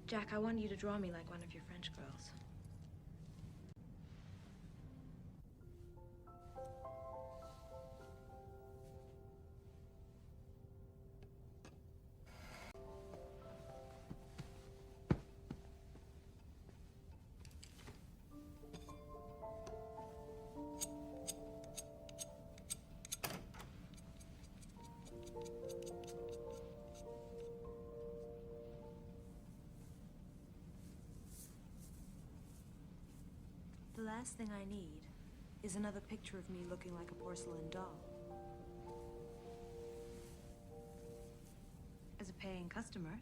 Jack, I want you to draw me like one of your French girls. The last thing I need is another picture of me looking like a porcelain doll. As a paying customer,